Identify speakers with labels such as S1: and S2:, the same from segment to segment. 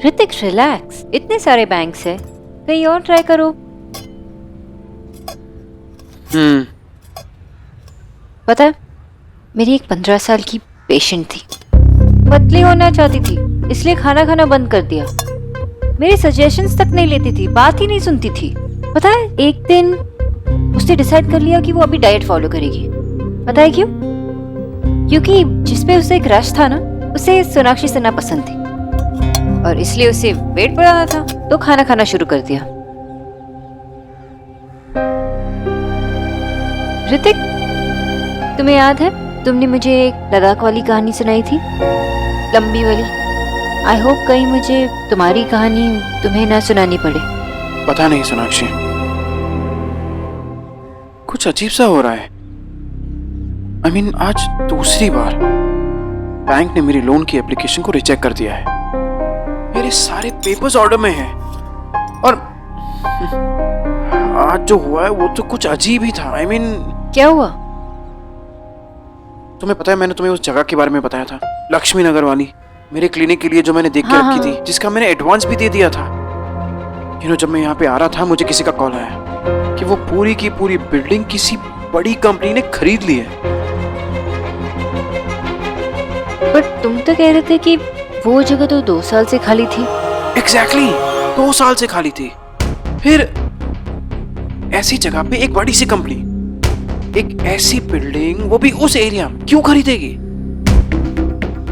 S1: Hrithik relax, इतने सारे banks है, कहीं और ट्राई करो। पता है, मेरी एक 15 साल की पेशेंट थी, पतली होना चाहती थी, इसलिए खाना खाना बंद कर दिया। मेरे सजेशंस तक नहीं लेती थी, बात ही नहीं सुनती थी। पता है, एक दिन उसने डिसाइड कर लिया कि वो अभी डाइट फॉलो करेगी। पता है क्यों? क्योंकि जिसपे उसे एक रश था ना, उसे सोनाक्षी सिन्हा पसंद थी और इसलिए उसे वेट बढ़ाना था, तो खाना खाना शुरू कर दिया। ऋतिक, तुम्हें याद है तुमने मुझे एक लद्दाख वाली कहानी सुनाई थी, लंबी वाली? आई होप कहीं मुझे तुम्हारी कहानी तुम्हें ना सुनानी पड़े।
S2: पता नहीं सोनाक्षी, कुछ अजीब सा हो रहा है। I mean, आज दूसरी बार बैंक ने मेरी लोन की एप्लीकेशन को रिजेक्ट कर दिया है। मेरे सारे पेपर्स ऑर्डर में हैं और आज जो हुआ है वो तो कुछ अजीब ही था। I mean,
S1: क्या हुआ?
S2: तुम्हें पता है, मैंने तुम्हें उस जगह के बारे में बताया था, लक्ष्मी नगर वाली, मेरे क्लिनिक के लिए जो मैंने देख के रखी थी, जिसका मैंने एडवांस भी दे दिया था। जब मैं यहाँ पे आ रहा था, मुझे किसी का कॉल आया कि वो पूरी की पूरी बिल्डिंग किसी बड़ी कंपनी ने खरीद ली है।
S1: पर तुम तो कह रहे थे कि वो जगह तो 2 साल से खाली थी।
S2: एग्जैक्टली, 2 साल से खाली थी। फिर ऐसी जगह पे एक बड़ी सी कंपनी एक ऐसी बिल्डिंग, वो भी उस एरिया में, क्यों खरीदेगी?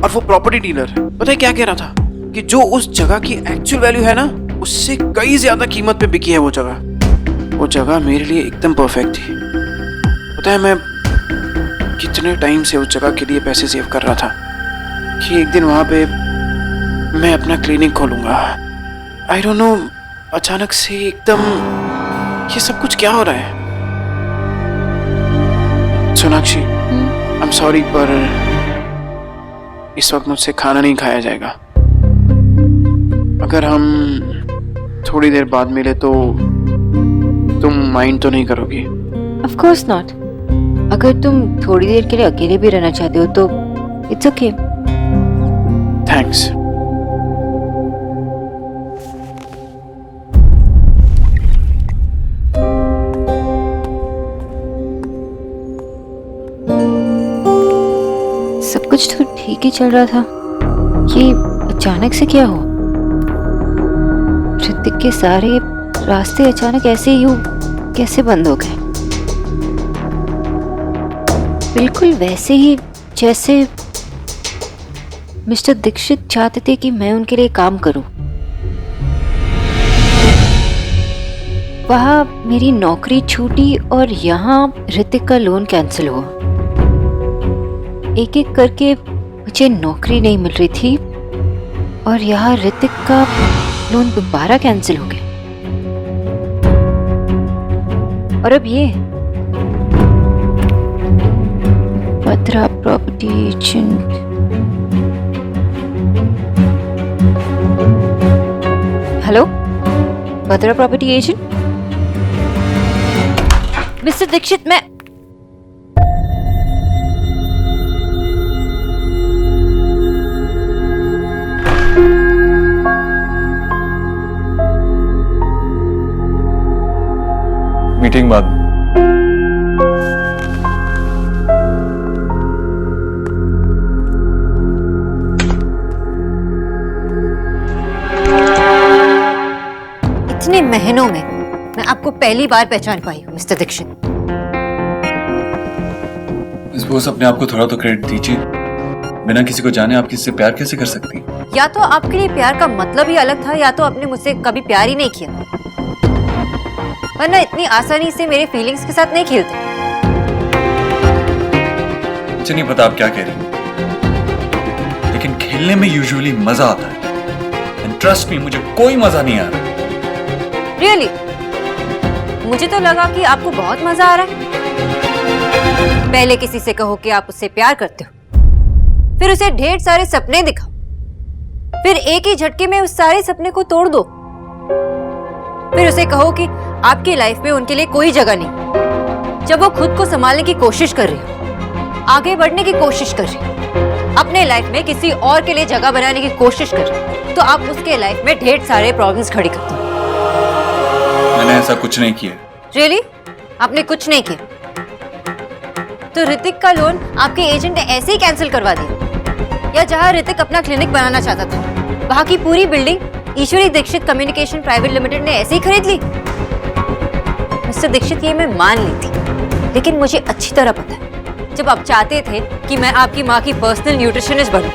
S2: और वो प्रॉपर्टी डीलर पता है क्या कह रहा था कि जो उस जगह की एक्चुअल वैल्यू है ना, उससे कई ज्यादा कीमत पे बिकी है वो जगह। वो जगह मेरे लिए एकदम परफेक्ट थी। पता है, मैं कितने टाइम से उस जगह के लिए पैसे सेव कर रहा था कि एक दिन वहां पे मैं अपना क्लिनिक खोलूंगा। आई डोंट नो, अचानक से एकदम ये सब कुछ क्या हो रहा है? सोनाक्षी, आई एम सॉरी, पर इस वक्त मुझसे खाना नहीं खाया जाएगा। अगर हम थोड़ी देर बाद मिले तो तुम माइंड तो नहीं करोगी?
S1: Of course not. अगर तुम थोड़ी देर के लिए अकेले भी रहना चाहते हो तो इट्स ओके।
S2: थैंक्स।
S1: सब कुछ तो ठीक ही चल रहा था, ये अचानक से क्या हुआ? ऋतिक के सारे रास्ते अचानक ऐसे ही कैसे बंद हो गए? बिल्कुल वैसे ही जैसे मिस्टर दीक्षित चाहते थे कि मैं उनके लिए काम करूं। वहां मेरी नौकरी छूटी और यहाँ ऋतिक का लोन कैंसिल हुआ। एक एक करके मुझे नौकरी नहीं मिल रही थी और यहाँ ऋतिक का लोन दोबारा कैंसिल हो गया। और अब ये Batra property agent. Hello, Batra property agent? Mister Dikshit, मैं
S3: मीटिंग बाद।
S1: इतने महीनों में मैं आपको पहली बार पहचान पाई हूँ मिस्टर दीक्षित।
S3: इस बोस, अपने आप को थोड़ा तो क्रेडिट दीजिए। बिना किसी को जाने आप किसी से प्यार कैसे कर सकती हैं?
S1: या तो आपके लिए प्यार का मतलब ही अलग था, या तो आपने मुझसे कभी प्यार ही नहीं किया, वरना इतनी आसानी से मेरे फीलिंग्स के साथ नहीं खेलते।
S3: मुझे नहीं पता आप क्या कह रही हैं, लेकिन खेलने में यूजुअली मजा आता है। एंड ट्रस्ट मी, मुझे कोई मजा नहीं आ रहा।
S1: रियली? मुझे तो लगा कि आपको बहुत मजा आ रहा है। पहले किसी से कहो कि आप उससे प्यार करते हो, फिर उसे ढेर सारे सपने दिखाओ, फिर एक ही झटके में उस सारे सपने को तोड़ दो, फिर उसे कहो कि आपकी लाइफ में उनके लिए कोई जगह नहीं, जब वो खुद को संभालने की कोशिश कर रही हो, आगे बढ़ने की कोशिश कर रही हो। अपने लाइफ में किसी और के लिए जगह बनाने की कोशिश कर तो आप उसके लाइफ में ढेर सारे प्रॉब्लम्स खड़ी करते हो।
S3: मैंने ऐसा कुछ नहीं किया।
S1: रियली? आपने कुछ नहीं किया? तो ऋतिक का लोन आपके एजेंट ने ऐसे ही कैंसिल करवा दिया? या जहां ऋतिक अपना क्लिनिक बनाना चाहता था वहां की पूरी बिल्डिंग ईश्वरी दीक्षित कम्युनिकेशन प्राइवेट लिमिटेड ने ऐसे ही खरीद ली? मिस्टर दीक्षित, ये मैं मान ली थी, लेकिन मुझे अच्छी तरह पता है जब आप चाहते थे कि मैं आपकी माँ की पर्सनल न्यूट्रिशनिस्ट बनूं,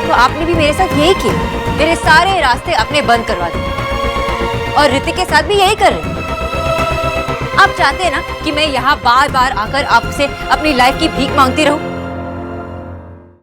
S1: तो आपने भी मेरे साथ यही किया। मेरे सारे रास्ते आपने बंद करवा दिए और ऋतिक के साथ भी यही कर रहे हैं। आप चाहते हैं ना कि मैं यहाँ बार बार आकर आपसे अपनी लाइफ की भीख मांगती रहूं?